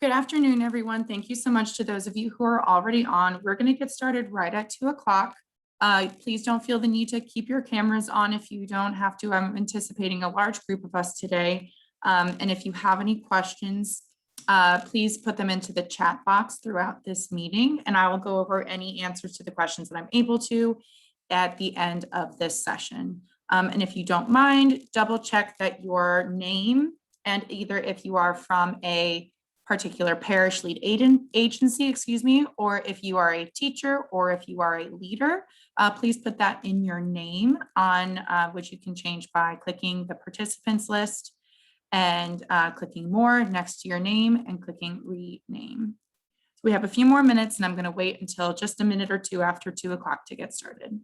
Good afternoon, everyone. Thank you so much to those of you who are already on. We're going to get started right at 2 o'clock. Please don't feel the need to keep your cameras on if you don't have to. I'm anticipating a large group of us today. And if you have any questions, please put them into the chat box throughout this meeting, and I will go over any answers to the questions that I'm able to at the end of this session. And if you don't mind, double check that your name and either if you are from a particular parish lead agency, or if you are a teacher or if you are a leader, please put that in your name on which you can change by clicking the participants list and clicking more next to your name and clicking rename. So we have a few more minutes and I'm going to wait until just a minute or two after 2 o'clock to get started.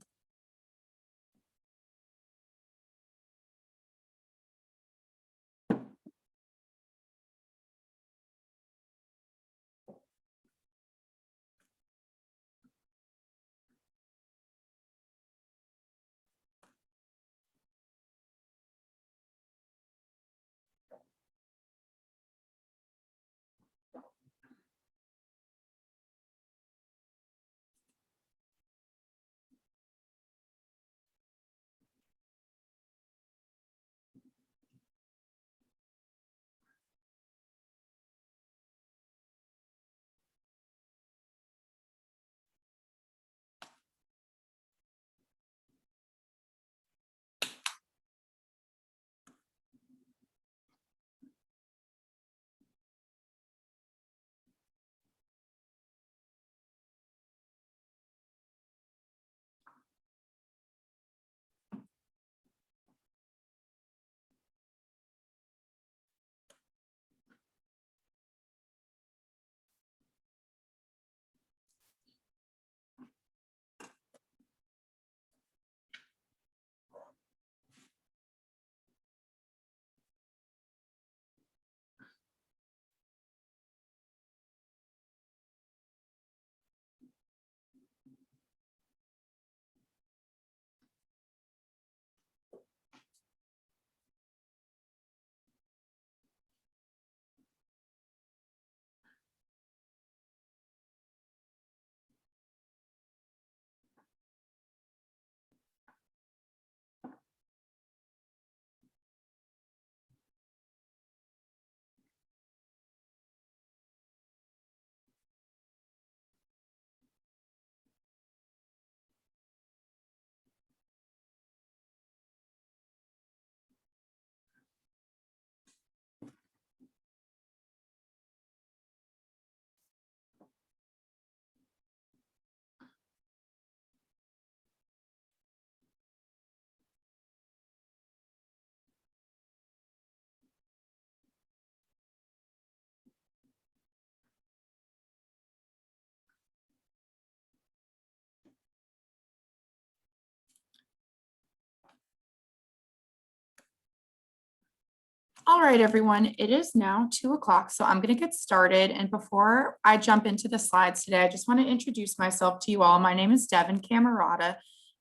All right, everyone, it is now 2 o'clock, so I'm going to get started. And before I jump into the slides today, I just want to introduce myself to you all. My name is Devin Camerata.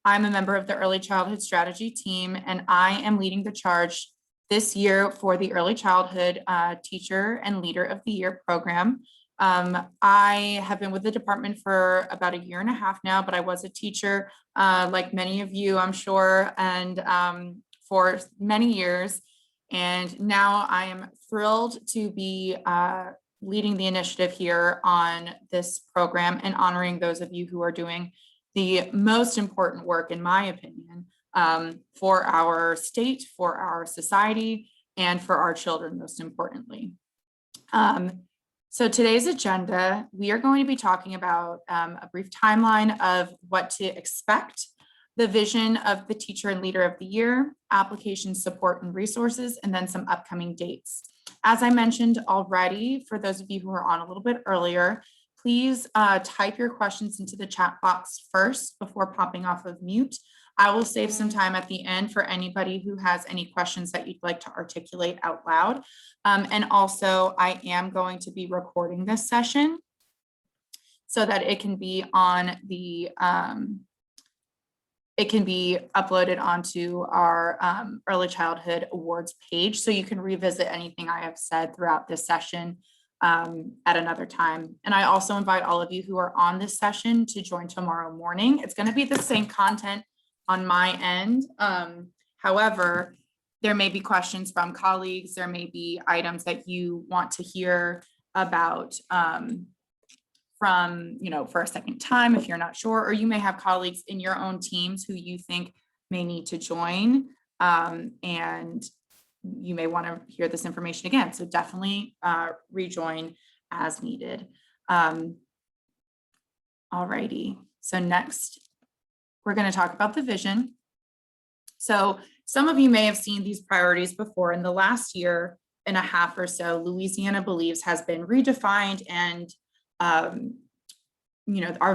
I'm a member of the Early Childhood Strategy team, and I am leading the charge this year for the Early Childhood Teacher and Leader of the Year program. I have been with the department for about 1.5 years now, but I was a teacher like many of you, I'm sure, and for many years. And now I am thrilled to be leading the initiative here on this program and honoring those of you who are doing the most important work, in my opinion, for our state, for our society, and for our children, most importantly. So today's agenda, we are going to be talking about a brief timeline of what to expect, the vision of the Teacher and Leader of the Year, application support and resources, and then some upcoming dates. As I mentioned already, for those of you who are on a little bit earlier, please type your questions into the chat box first before popping off of mute. I will save some time at the end for anybody who has any questions that you'd like to articulate out loud. And also, I am going to be recording this session so that it can be on the it can be uploaded onto our Early Childhood Awards page, so you can revisit anything I have said throughout this session at another time. And I also invite all of you who are on this session to join tomorrow morning. It's going to be the same content on my end. However, there may be questions from colleagues. There may be items that you want to hear about from, for a second time, if you're not sure, or you may have colleagues in your own teams who you think may need to join. And you may want to hear this information again. So definitely rejoin as needed. Alrighty. So next, we're going to talk about the vision. So some of you may have seen these priorities before. In the last year and a half or so, Louisiana believes has been redefined, and our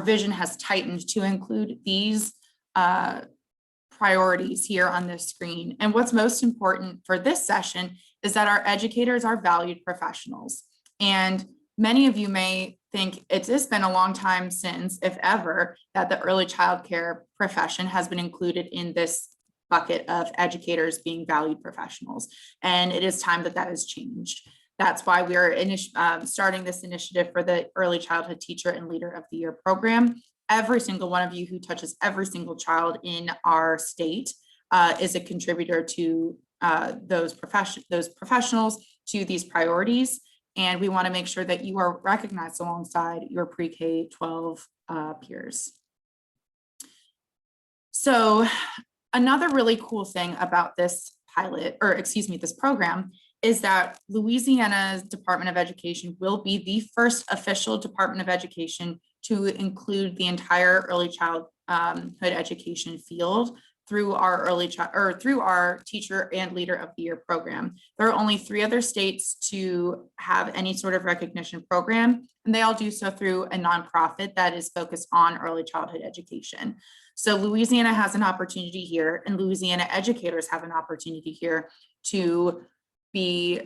vision has tightened to include these priorities here on this screen. And what's most important for this session is that our educators are valued professionals. And many of you may think it's been a long time since, if ever, that the early child care profession has been included in this bucket of educators being valued professionals. And it is time that that has changed. That's why we are starting this initiative for the Early Childhood Teacher and Leader of the Year program. Every single one of you who touches every single child in our state is a contributor to those professionals, to these priorities. And we want to make sure that you are recognized alongside your pre-K-12 peers. So another really cool thing about this this program is that Louisiana's Department of Education will be the first official Department of Education to include the entire early childhood education field through our Teacher and Leader of the Year program. There are only 3 other states to have any sort of recognition program, and they all do so through a nonprofit that is focused on early childhood education. So Louisiana has an opportunity here, and Louisiana educators have an opportunity here to be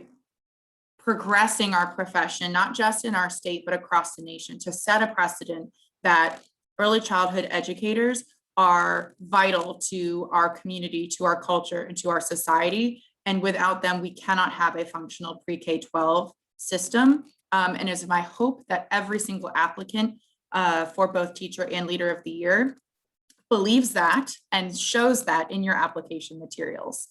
progressing our profession, not just in our state, but across the nation, to set a precedent that early childhood educators are vital to our community, to our culture, and to our society. And without them, we cannot have a functional pre-K-12 system. And it's my hope that every single applicant for both Teacher and Leader of the Year believes that and shows that in your application materials.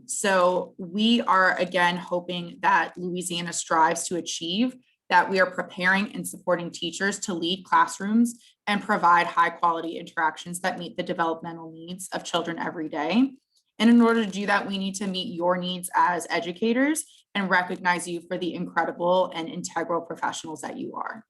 So we are again hoping that Louisiana strives to achieve that. We are preparing and supporting teachers to lead classrooms and provide high quality interactions that meet the developmental needs of children every day. And in order to do that, we need to meet your needs as educators and recognize you for the incredible and integral professionals that you are.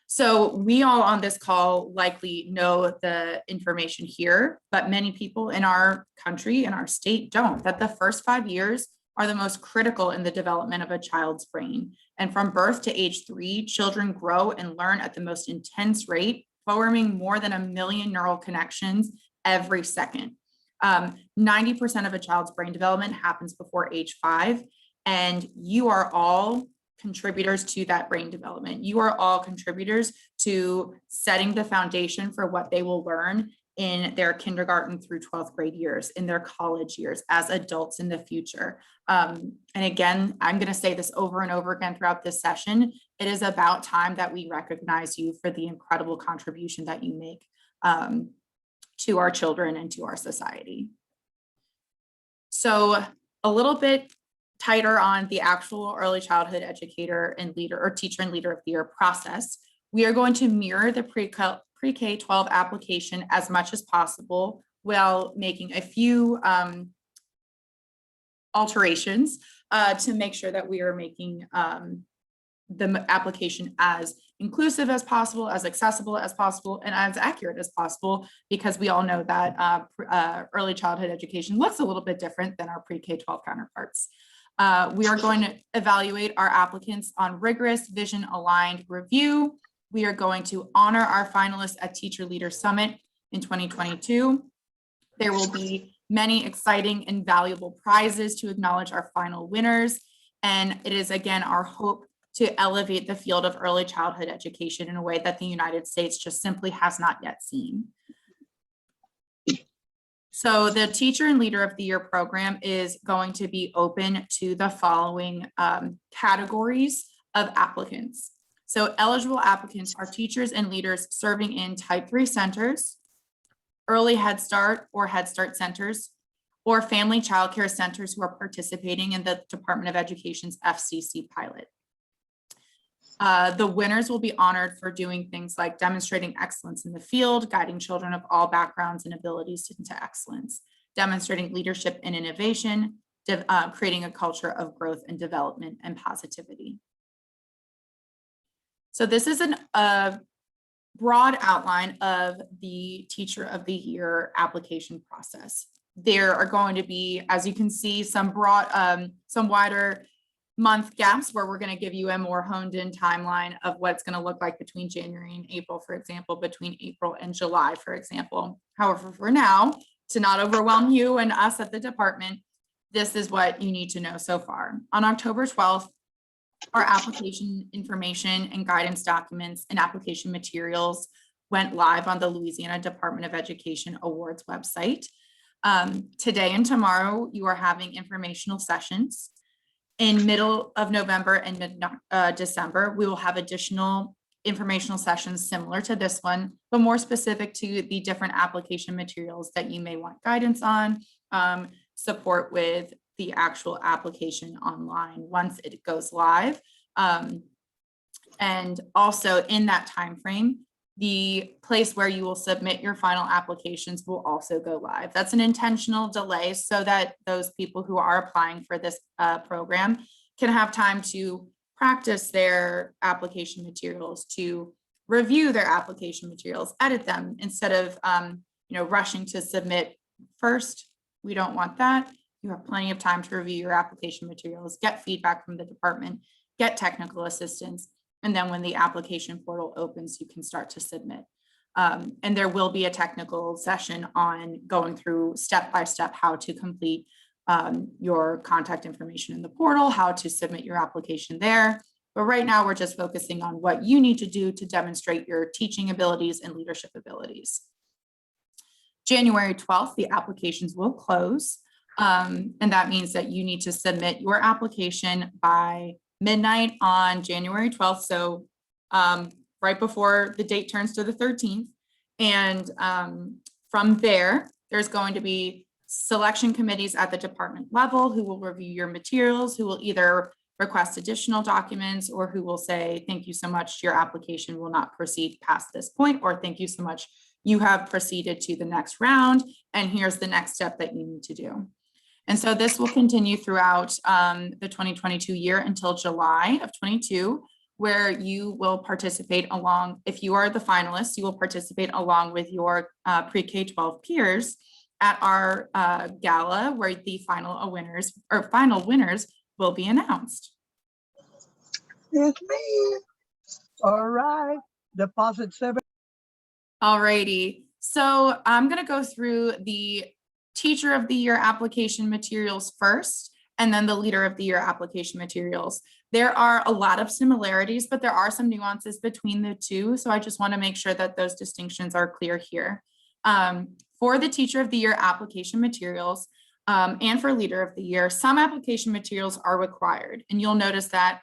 So we all on this call likely know the information here, but many people in our country, in our state, don't, that the first 5 years are the most critical in the development of a child's brain. And from birth to age 3, children grow and learn at the most intense rate, forming more than 1 million neural connections every second. 90% of a child's brain development happens before age 5, and you are all contributors to that brain development. You are all contributors to setting the foundation for what they will learn in their kindergarten through 12th grade years, in their college years, as adults in the future. And again, I'm going to say this over and over again throughout this session. It is about time that we recognize you for the incredible contribution that you make to our children and to our society. So a little bit tighter on the actual early childhood educator and leader, or Teacher and Leader of the Year process. We are going to mirror the pre-K-12 application as much as possible while making a few alterations to make sure that we are making the application as inclusive as possible, as accessible as possible, and as accurate as possible, because we all know that early childhood education looks a little bit different than our pre-K-12 counterparts. We are going to evaluate our applicants on rigorous vision-aligned review. We are going to honor our finalists at Teacher Leader Summit in 2022. There will be many exciting and valuable prizes to acknowledge our final winners. And it is, again, our hope to elevate the field of early childhood education in a way that the United States just simply has not yet seen. So the Teacher and Leader of the Year program is going to be open to the following categories of applicants. So eligible applicants are teachers and leaders serving in Type 3 centers, early Head Start or Head Start centers, or family child care centers who are participating in the Department of Education's FCC pilot. The winners will be honored for doing things like demonstrating excellence in the field, guiding children of all backgrounds and abilities into excellence, demonstrating leadership and innovation, creating a culture of growth and development and positivity. So this is a broad outline of the Teacher of the Year application process. There are going to be, as you can see, some wider month gaps where we're going to give you a more honed in timeline of what it's going to look like between January and April, for example, between April and July, for example. However, for now, to not overwhelm you and us at the department, this is what you need to know so far. On October 12th, our application information and guidance documents and application materials went live on the Louisiana Department of Education Awards website. Today and tomorrow, you are having informational sessions. In middle of November and mid-December, we will have additional informational sessions similar to this one, but more specific to the different application materials that you may want guidance on, support with the actual application online once it goes live. And also in that time frame, the place where you will submit your final applications will also go live. That's an intentional delay so that those people who are applying for this program can have time to practice their application materials, to review their application materials, edit them instead of rushing to submit first. We don't want that. You have plenty of time to review your application materials, get feedback from the department, get technical assistance. And then when the application portal opens, you can start to submit. And there will be a technical session on going through step-by-step how to complete your contact information in the portal, how to submit your application there. But right now we're just focusing on what you need to do to demonstrate your teaching abilities and leadership abilities. January 12th, the applications will close. And that means that you need to submit your application by midnight on January 12th. So right before the date turns to the 13th. And from there, there's going to be selection committees at the department level who will review your materials, who will either request additional documents or who will say, thank you so much, your application will not proceed past this point, or thank you so much, you have proceeded to the next round, and here's the next step that you need to do. And so this will continue throughout the 2022 year until July of 22, where you will participate along, if you are the finalist, you will participate along with your pre-K-12 peers at our gala, where the final winners will be announced. It's me. All right, deposit 7. All righty, so I'm gonna go through the Teacher of the Year application materials first, and then the Leader of the Year application materials. There are a lot of similarities, but there are some nuances between the two. So I just want to make sure that those distinctions are clear here. For the Teacher of the Year application materials and for Leader of the Year, some application materials are required. And you'll notice that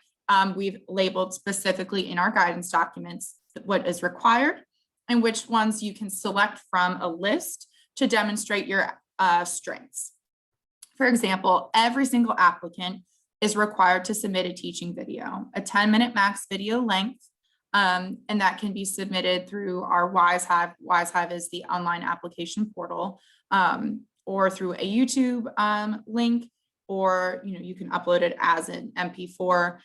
we've labeled specifically in our guidance documents what is required and which ones you can select from a list to demonstrate your strengths. For example, every single applicant is required to submit a teaching video, a 10-minute max video length, and that can be submitted through our WiseHive. WiseHive is the online application portal, or through a YouTube link, or you can upload it as an MP4.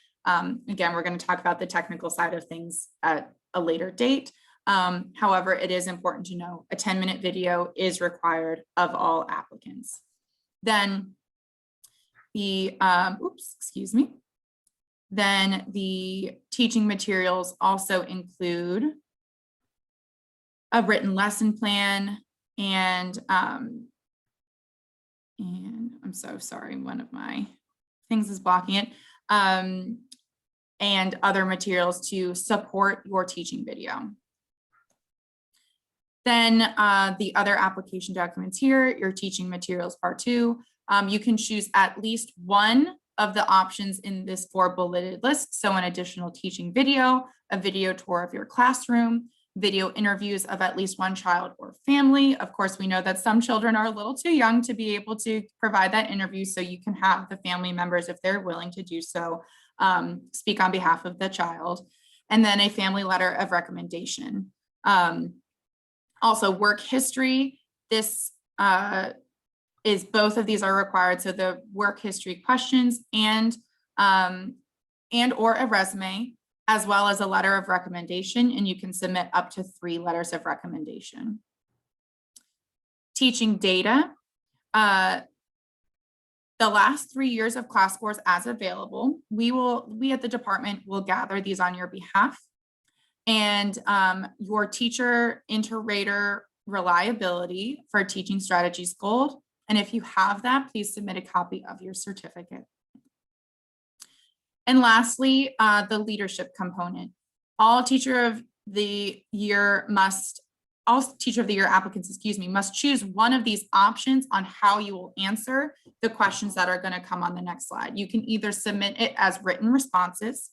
Again, we're going to talk about the technical side of things at a later date. However, it is important to know a 10-minute video is required of all applicants. Then the, Then the teaching materials also include a written lesson plan and I'm so sorry, one of my things is blocking it, and other materials to support your teaching video. Then the other application documents here, your teaching materials part 2, you can choose at least one of the options in this 4 bulleted list. So an additional teaching video, a video tour of your classroom, video interviews of at least one child or family. Of course, we know that some children are a little too young to be able to provide that interview, so you can have the family members, if they're willing to do so, speak on behalf of the child. And then a family letter of recommendation. Also work history. This is both of these are required. So the work history questions and or a resume, as well as a letter of recommendation, and you can submit up to 3 letters of recommendation. Teaching data. The last 3 years of class scores as available, we at the department will gather these on your behalf. And your teacher inter-rater reliability for Teaching Strategies Gold. And if you have that, please submit a copy of your certificate. And lastly, the leadership component. All teacher of the year applicants, must choose one of these options on how you will answer the questions that are going to come on the next slide. You can either submit it as written responses,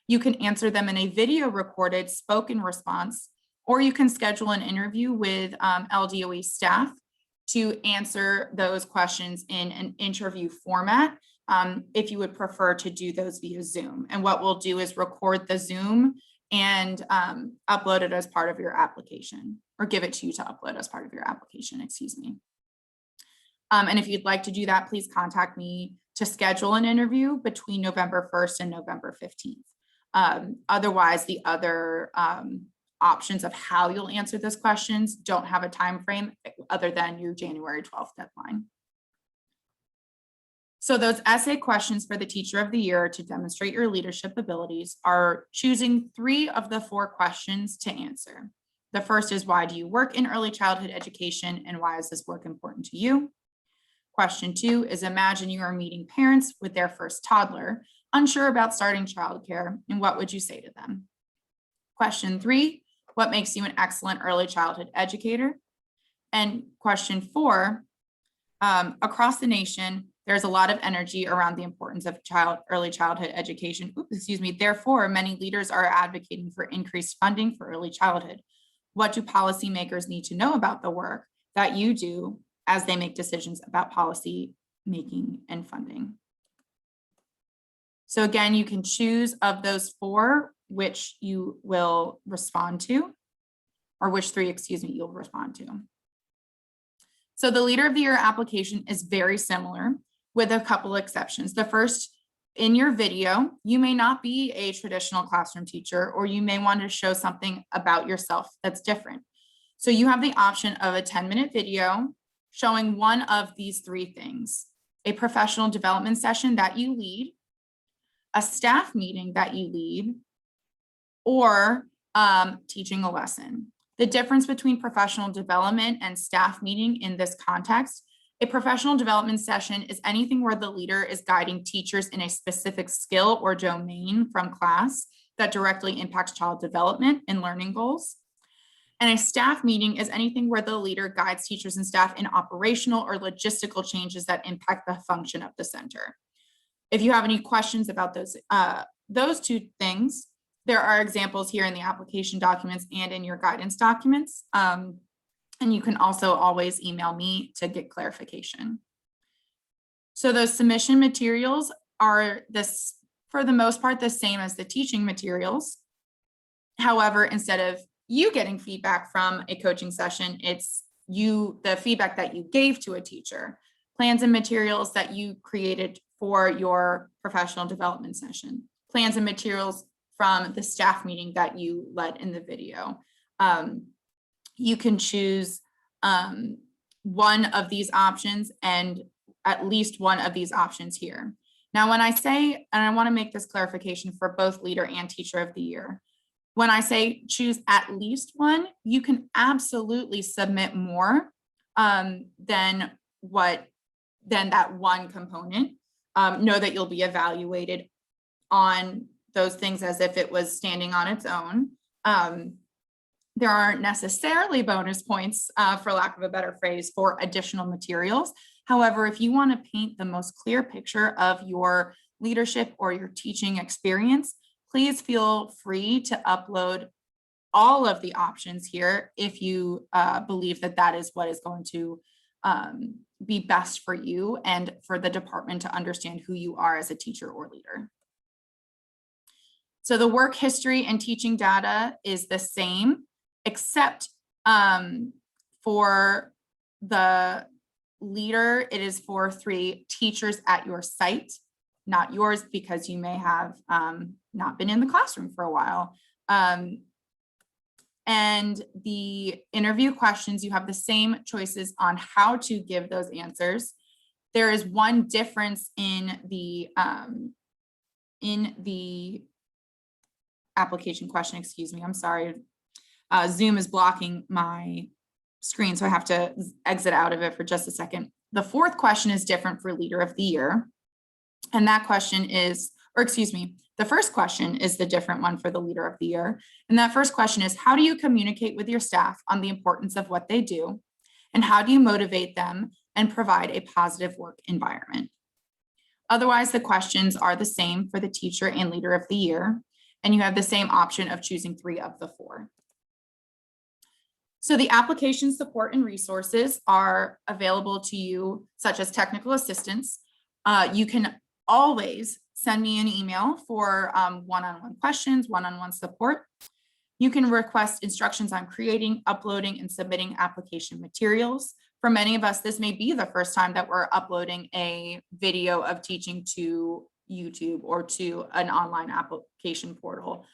you can answer them in a video recorded spoken response, or you can schedule an interview with LDOE staff to answer those questions in an interview format, if you would prefer to do those via Zoom. And what we'll do is record the Zoom and upload it as part of your application, or give it to you to upload as part of your application, excuse me. And if you'd like to do that, please contact me to schedule an interview between November 1st and November 15th. Otherwise, the other options of how you'll answer those questions don't have a time frame other than your January 12th deadline. So those essay questions for the Teacher of the Year to demonstrate your leadership abilities are choosing 3 of the 4 questions to answer. The first is, why do you work in early childhood education, and why is this work important to you? Question 2 is, imagine you are meeting parents with their first toddler, unsure about starting childcare, and what would you say to them? Question 3, what makes you an excellent early childhood educator? And question 4, across the nation, there's a lot of energy around the importance of early childhood education. Therefore, many leaders are advocating for increased funding for early childhood. What do policymakers need to know about the work that you do as they make decisions about policy making and funding? So again, you can choose of those 4 which you will respond to, or which 3, you'll respond to. So the Leader of the Year application is very similar, with a couple exceptions. The first, in your video, you may not be a traditional classroom teacher, or you may want to show something about yourself that's different. So you have the option of a 10-minute video showing one of these 3 things: a professional development session that you lead, a staff meeting that you lead, or teaching a lesson. The difference between professional development and staff meeting in this context: a professional development session is anything where the leader is guiding teachers in a specific skill or domain from class that directly impacts child development and learning goals. And a staff meeting is anything where the leader guides teachers and staff in operational or logistical changes that impact the function of the center. If you have any questions about those 2 things, there are examples here in the application documents and in your guidance documents. And you can also always email me to get clarification. So those submission materials are for the most part, the same as the teaching materials. However, instead of you getting feedback from a coaching session, it's the feedback that you gave to a teacher, plans and materials that you created for your professional development session, plans and materials from the staff meeting that you led in the video. You can choose one of these options and at least one of these options here. Now, when I say, and I want to make this clarification for both Leader and Teacher of the Year, when I say choose at least one, you can absolutely submit more than that one component. Know that you'll be evaluated on those things as if it was standing on its own. There aren't necessarily bonus points, for lack of a better phrase, for additional materials. However, if you want to paint the most clear picture of your leadership or your teaching experience, please feel free to upload all of the options here if you believe that that is what is going to be best for you and for the department to understand who you are as a teacher or leader. So the work history and teaching data is the same, except for the leader, it is for 3 teachers at your site, not yours, because you may have not been in the classroom for a while. And the interview questions, you have the same choices on how to give those answers. There is one difference in the application question, excuse me, I'm sorry. Zoom is blocking my screen, so I have to exit out of it for just a second. The 4th question is different for Leader of the Year. And that question is, or excuse me, the first question is the different one for the Leader of the Year. And that first question is, how do you communicate with your staff on the importance of what they do? And how do you motivate them and provide a positive work environment? Otherwise, the questions are the same for the Teacher and Leader of the Year, and you have the same option of choosing 3 of the 4. So the application support and resources are available to you, such as technical assistance. You can always send me an email for one-on-one questions, one-on-one support. You can request instructions on creating, uploading, and submitting application materials. For many of us, this may be the first time that we're uploading a video of teaching to YouTube or to an online application portal.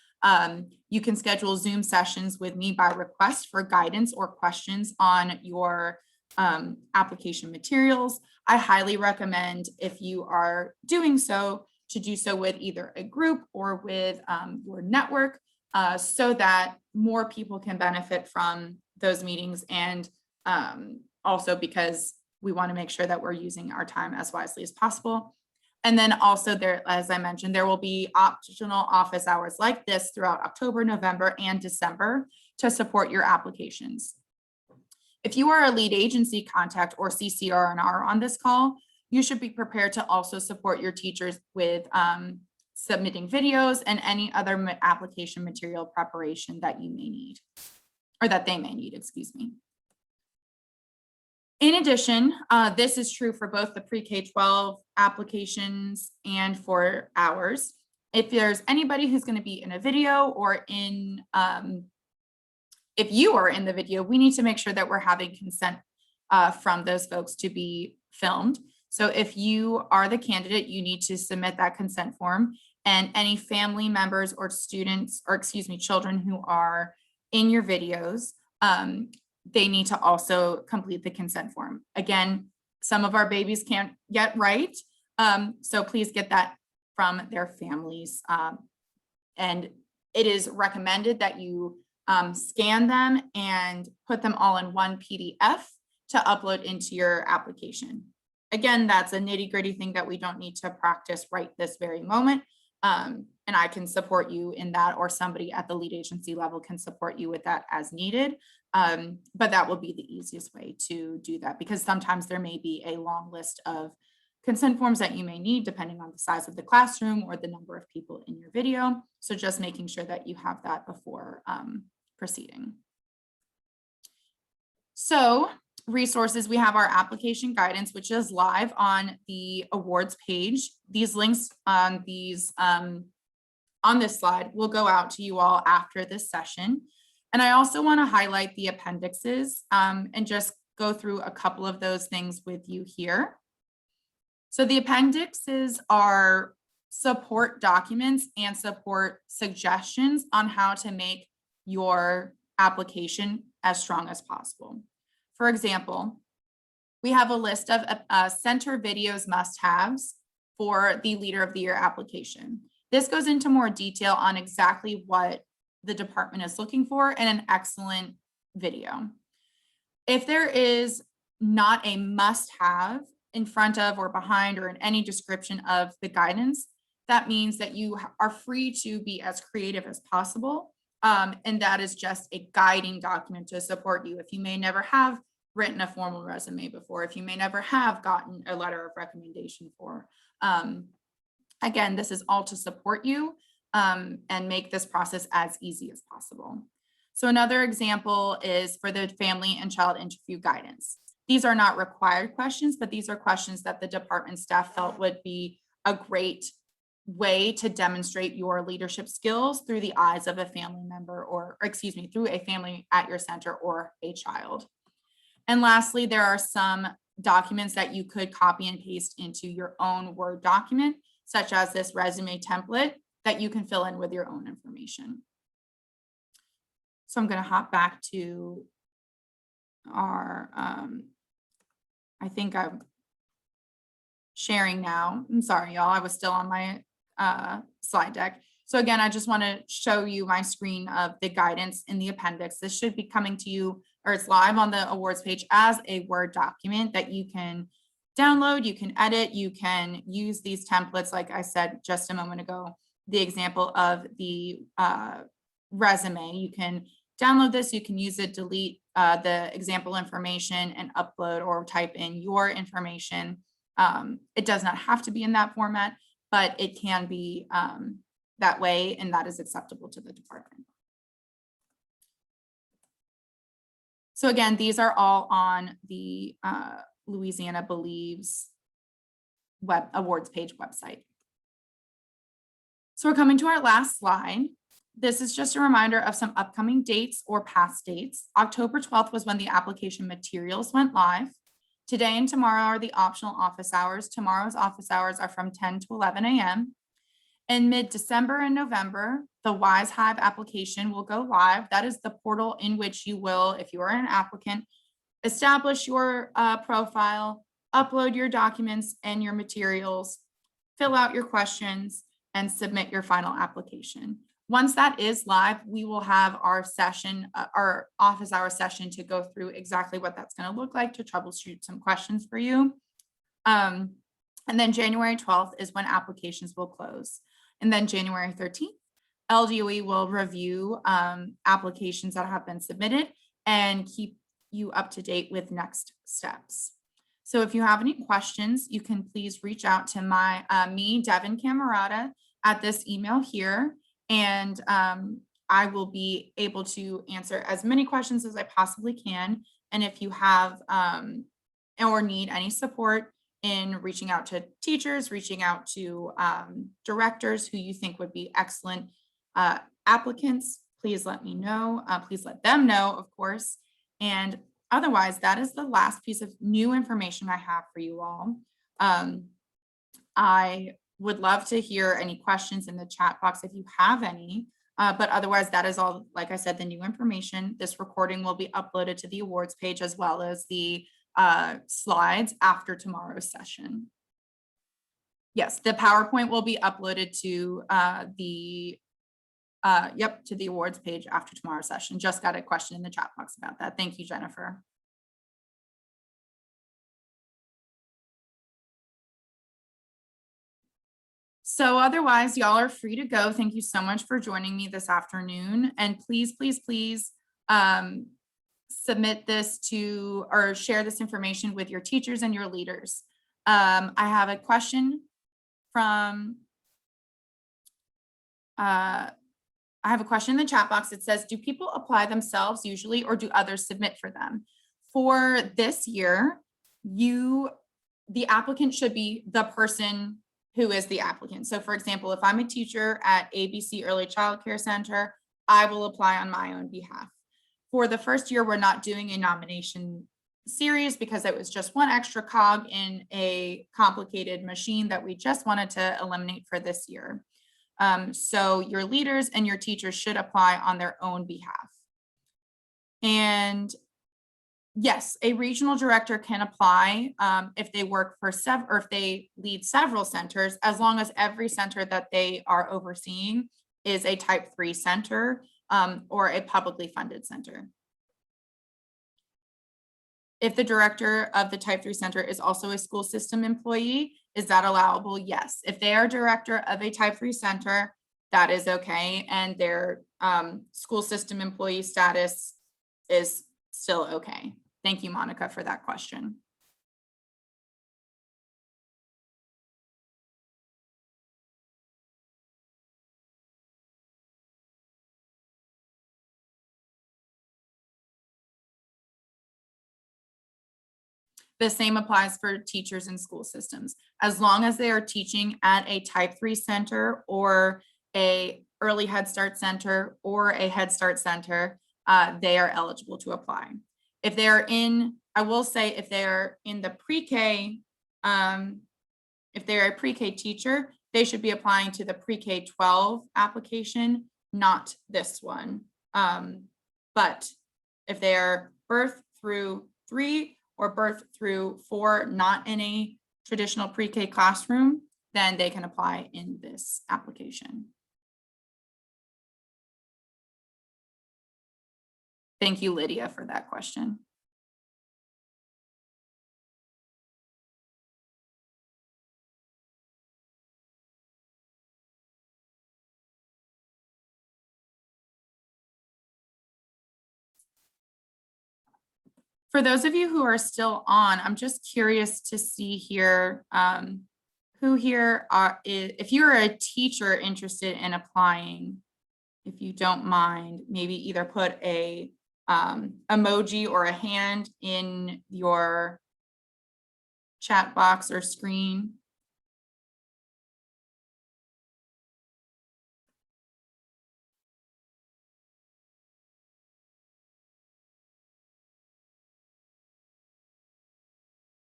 You can schedule Zoom sessions with me by request for guidance or questions on your application materials. I highly recommend, if you are doing so, to do so with either a group or with your network, so that more people can benefit from those meetings, and also because we want to make sure that we're using our time as wisely as possible. And then also there, as I mentioned, there will be optional office hours like this throughout October, November, and December to support your applications. If you are a lead agency contact or CCRNR on this call, you should be prepared to also support your teachers with submitting videos and any other application material preparation that you may need, or that they may need, excuse me. In addition, this is true for both the pre-K-12 applications and for ours. If there's anybody who's going to be in a video or in, if you are in the video, we need to make sure that we're having consent from those folks to be filmed. So if you are the candidate, you need to submit that consent form, and any family members or students, or excuse me, children who are in your videos, they need to also complete the consent form. Again, some of our babies can't get right, so please get that from their families. And it is recommended that you scan them and put them all in one PDF to upload into your application. Again, that's a nitty-gritty thing that we don't need to practice right this very moment. And I can support you in that, or somebody at the lead agency level can support you with that as needed. But that will be the easiest way to do that, because sometimes there may be a long list of consent forms that you may need depending on the size of the classroom or the number of people in your video. So just making sure that you have that before proceeding. So resources, we have our application guidance, which is live on the awards page. These links on these on this slide will go out to you all after this session. And I also want to highlight the appendixes and just go through a couple of those things with you here. So the appendixes are support documents and support suggestions on how to make your application as strong as possible. For example, we have a list of center videos must-haves for the Leader of the Year application. This goes into more detail on exactly what the department is looking for in an excellent video. If there is not a must-have in front of or behind or in any description of the guidance, that means that you are free to be as creative as possible And that is just a guiding document to support you. If you may never have written a formal resume before, if you may never have gotten a letter of recommendation for, again, this is all to support you and make this process as easy as possible. So another example is for the family and child interview guidance. These are not required questions, but these are questions that the department staff felt would be a great way to demonstrate your leadership skills through the eyes of a family member, or excuse me, through a family at your center or a child. And lastly, there are some documents that you could copy and paste into your own Word document, such as this resume template that you can fill in with your own information. So I'm going to hop back to our, I think I'm sharing now. I'm sorry, y'all, I was still on my slide deck. So again, I just want to show you my screen of the guidance in the appendix. This should be coming to you, or it's live on the awards page as a Word document that you can download, you can edit, you can use these templates. Like I said just a moment ago, the example of the resume, you can download this, you can use it, delete the example information and upload or type in your information. It does not have to be in that format, but it can be that way, and that is acceptable to the department. So again, these are all on the Louisiana Believes web awards page website. So we're coming to our last slide. This is just a reminder of some upcoming dates or past dates. October 12th was when the application materials went live. Today and tomorrow are the optional office hours. Tomorrow's office hours are from 10 to 11 a.m. In mid-December and November, the Wise Hive application will go live. That is the portal in which you will, if you are an applicant, establish your profile, upload your documents and your materials, fill out your questions, and submit your final application. Once that is live, we will have our session, our office hour session, to go through exactly what that's going to look like, to troubleshoot some questions for you. And then January 12th is when applications will close. And then January 13th, LDOE will review applications that have been submitted and keep you up to date with next steps. So if you have any questions, you can please reach out to me, Devin Camerata, at this email here. And I will be able to answer as many questions as I possibly can. And if you have or need any support in reaching out to teachers, reaching out to directors who you think would be excellent applicants, please let me know. Please let them know, of course. And otherwise, that is the last piece of new information I have for you all. I would love to hear any questions in the chat box if you have any, but otherwise that is all, like I said, the new information. This recording will be uploaded to the awards page as well as the slides after tomorrow's session. Yes, the PowerPoint will be uploaded to the awards page after tomorrow's session. Just got a question in the chat box about that. Thank you, Jennifer. So otherwise, y'all are free to go. Thank you so much for joining me this afternoon. And please, please, please submit this to, or share this information with your teachers and your leaders. I have a question from, I have a question in the chat box. It says, do people apply themselves usually, or do others submit for them? For this year, the applicant should be the person who is the applicant. So for example, if I'm a teacher at ABC Early Child Care Center, I will apply on my own behalf. For the first year, we're not doing a nomination series because it was just one extra cog in a complicated machine that we just wanted to eliminate for this year. So your leaders and your teachers should apply on their own behalf. And yes, a regional director can apply if they work for or if they lead several centers, as long as every center that they are overseeing is a type 3 center or a publicly funded center. If the director of the type 3 center is also a school system employee, is that allowable? Yes. If they are director of a type 3 center that is okay. And their school system employee status is still okay. Thank you, Monica, for that question. The same applies for teachers in school systems. As long as they are teaching at a type 3 center or a early Head Start center or a Head Start center, they are eligible to apply. If they are in, I will say if they are in the pre-K, if they're a pre-K teacher, they should be applying to the pre-K 12 application, not this one. But if they're birth through 3 or birth through 4, not in a traditional pre-K classroom, then they can apply in this application. Thank you, Lydia, for that question. For those of you who are still on, I'm just curious to see here who here if you're a teacher interested in applying, if you don't mind, maybe either put a emoji or a hand in your chat box or screen.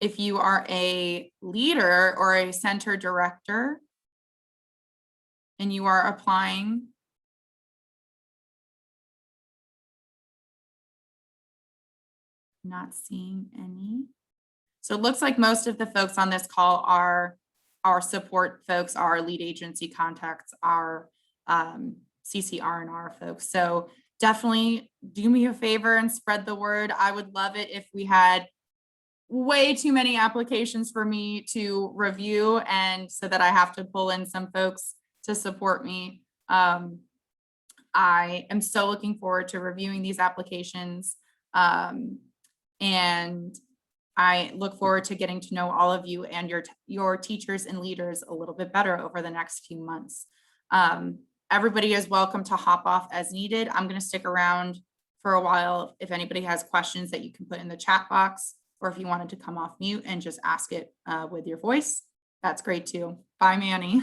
If you are a leader or a center director and you are applying, not seeing any. So it looks like most of the folks on this call are our support folks, our lead agency contacts, our CCR&R folks. So definitely do me a favor and spread the word. I would love it if we had way too many applications for me to review, and so that I have to pull in some folks to support me. I am so looking forward to reviewing these applications. And I look forward to getting to know all of you and your teachers and leaders a little bit better over the next few months. Everybody is welcome to hop off as needed. I'm going to stick around for a while. If anybody has questions that you can put in the chat box, or if you wanted to come off mute and just ask it with your voice, that's great too. Bye, Manny.